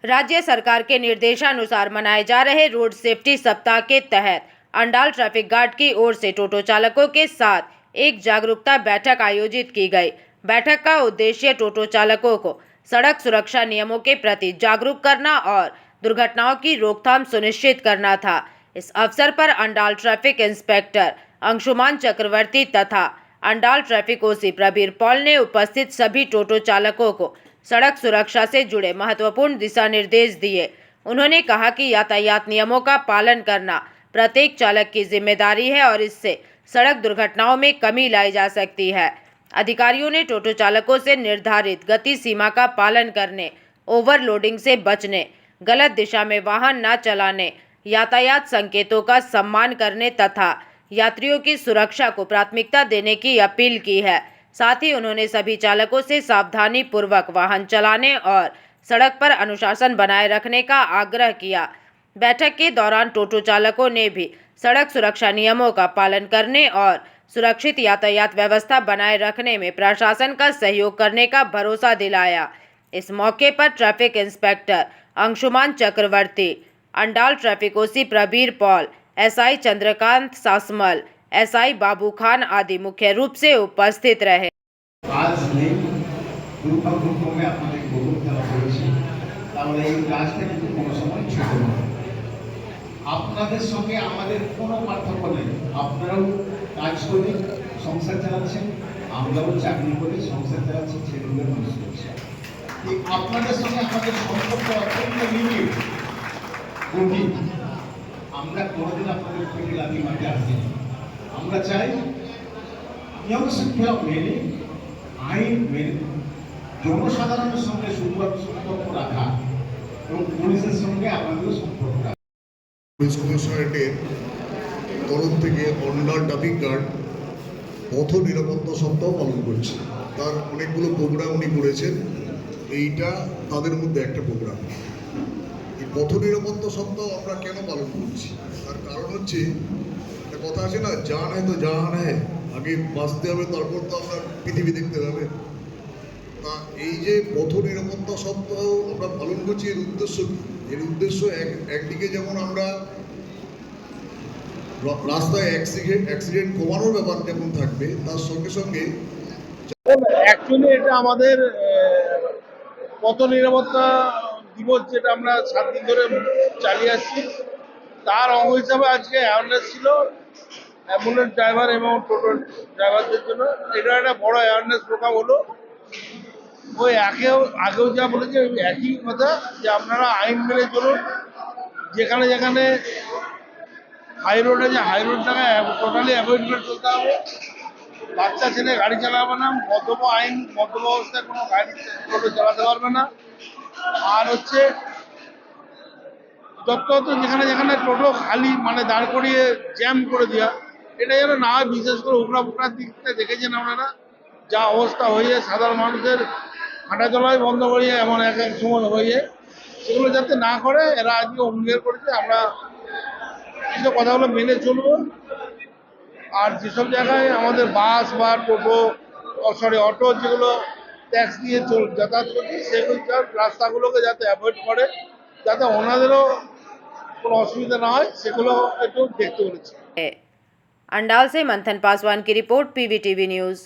राज्य सरकार के निर्देशानुसार मनाए जा रहे रोड सेफ्टी सप्ताह के तहत अंडाल ट्रैफिक गार्ड की ओर से टोटो चालकों के साथ एक जागरूकता बैठक आयोजित की गई। बैठक का उद्देश्य टोटो चालकों को सड़क सुरक्षा नियमों के प्रति जागरूक करना और दुर्घटनाओं की रोकथाम सुनिश्चित करना था। इस अवसर पर अंडाल ट्रैफिक इंस्पेक्टर अंशुमान चक्रवर्ती तथा Andal traffic OC Prabir Paul ने उपस्थित सभी टोटो चालकों को सड़क सुरक्षा से जुड़े महत्वपूर्ण दिशा निर्देश दिए। उन्होंने कहा कि यातायात नियमों का पालन करना प्रत्येक चालक की जिम्मेदारी है और इससे सड़क दुर्घटनाओं में कमी लाई जा सकती है। अधिकारियों ने टोटो चालकों से निर्धारित गति सीमा का पालन करने, ओवरलोडिंग से बचने, गलत दिशा में वाहन न चलाने, यातायात संकेतों का सम्मान करने तथा यात्रियों की सुरक्षा को प्राथमिकता देने की अपील की है। साथ ही उन्होंने सभी चालकों से सावधानी पूर्वक वाहन चलाने और सड़क पर अनुशासन बनाए रखने का आग्रह किया। बैठक के दौरान टोटो चालकों ने भी सड़क सुरक्षा नियमों का पालन करने और सुरक्षित यातायात व्यवस्था बनाए रखने में प्रशासन का सहयोग करने का भरोसा दिलाया। इस मौके पर traffic inspector Anshuman Chakraborty, Andal traffic OC Prabir Paul, SI Chandrakant Sasmal, SI Babu Khan आदि मुख्य रूप से उपस्थित रहे। आज নেই দুর্ভাগ্যক্রমে আপনাদের বহু খেলা করেছি, তাহলে এই কাজটা কিন্তু কোনো সময় ছোট নয়। আপনাদের সঙ্গে আমাদের কোনো পার্থক্য নেই। আপনারাও কাজ করে সংসার চালাচ্ছেন, আমরাও চাকরি করে সংসার চালাচ্ছি, ছেলেমেয়ে মানুষ করছি। এই আপনাদের সঙ্গে আমাদের সম্পর্ক অত্যন্ত নিবিড়, গভীর। আমরা কোনোদিন আপনাদের পেটে লাথি মারতে আসিনি। আমরা চাই নিয়ম শৃঙ্খলা মেনে, আইন মেনে জনসাধারণের সঙ্গে সম্পর্ক রাখা এবং পুলিশের সঙ্গে আমাদেরও সম্পর্ক রাখা। পুলিশ কমিশনারেটের তরফ থেকে অন্ডাল ট্রাফিক গার্ড পথ নিরাপত্তা সপ্তাহ পালন করছে। তার অনেকগুলো প্রোগ্রাম উনি করেছেন, এইটা তাদের মধ্যে একটা প্রোগ্রাম। এই পথ নিরাপত্তা সপ্তাহ আমরা কেন পালন করছি, তার কারণ হচ্ছে একটা কথা আছে না, জান হ্যায় তো জাহান হ্যায়, আগে বাঁচতে হবে তারপর তো আমরা পৃথিবী দেখতে হবে। তা এই যে পথ নিরাপত্তা সপ্তাহ আমরা পালন করছি, এর উদ্দেশ্য কি? এর উদ্দেশ্য একদিকে যেমন আমরা রাস্তায় অ্যাক্সিডেন্ট কমানোর ব্যাপার যেমন থাকবে, তার সঙ্গে সঙ্গে অ্যাকচুয়ালি এটা আমাদের পথ নিরাপত্তা দিবস যেটা আমরা 7 দিন ধরে চালিয়ে আসছি, তার অঙ্গ হিসাবে আজকে অ্যাওয়ারনেস ছিল অ্যাম্বুলেন্স ড্রাইভার এবং টোটো ড্রাইভারদের জন্য। এটা একটা বড় অ্যাওয়ারনেস প্রোগ্রাম হলো। ওই আগেও যা বলেছে একই কথা, যে আপনারা আইন মেনে চলুন। যেখানে যেখানে হাই রোড আছে, হাই রোডটাকে টোটালি অ্যাভয়েড করে চলতে হবে। বাচ্চা ছেলে গাড়ি চালাবে না, মদ্যপ অবস্থায় কোনো গাড়ি টোটো চালাতে পারবে না। আর হচ্ছে যত যেখানে যেখানে টোটো খালি মানে দাঁড় করিয়ে জ্যাম করে দেওয়া, এটা যেন না হয়। বিশেষ করে উগড়ার দিকটা দেখেছেন আপনারা, যা অবস্থা হয়ে যায় সাধারণ মানুষের হাঁটা চলাই বন্ধ করিয়ে এমন এক এক সময় হয়ে যায়, সেগুলো যাতে না করে এরা আজকে অঙ্গীকার করেছে। আমরা এইসব কথাগুলো মেনে চলবো। আর যেসব জায়গায় আমাদের বাস বা টোটো অটো যেগুলো ট্যাক্স দিয়ে যাতায়াত করছে, সেগুলো রাস্তাগুলোকে যাতে অ্যাভয়েড করে, যাতে ওনাদেরও কোনো অসুবিধা না হয়, সেগুলো একটু দেখতে বলেছি। अंडाल से मंथन पासवान की रिपोर्ट, पीवीटीवी न्यूज़।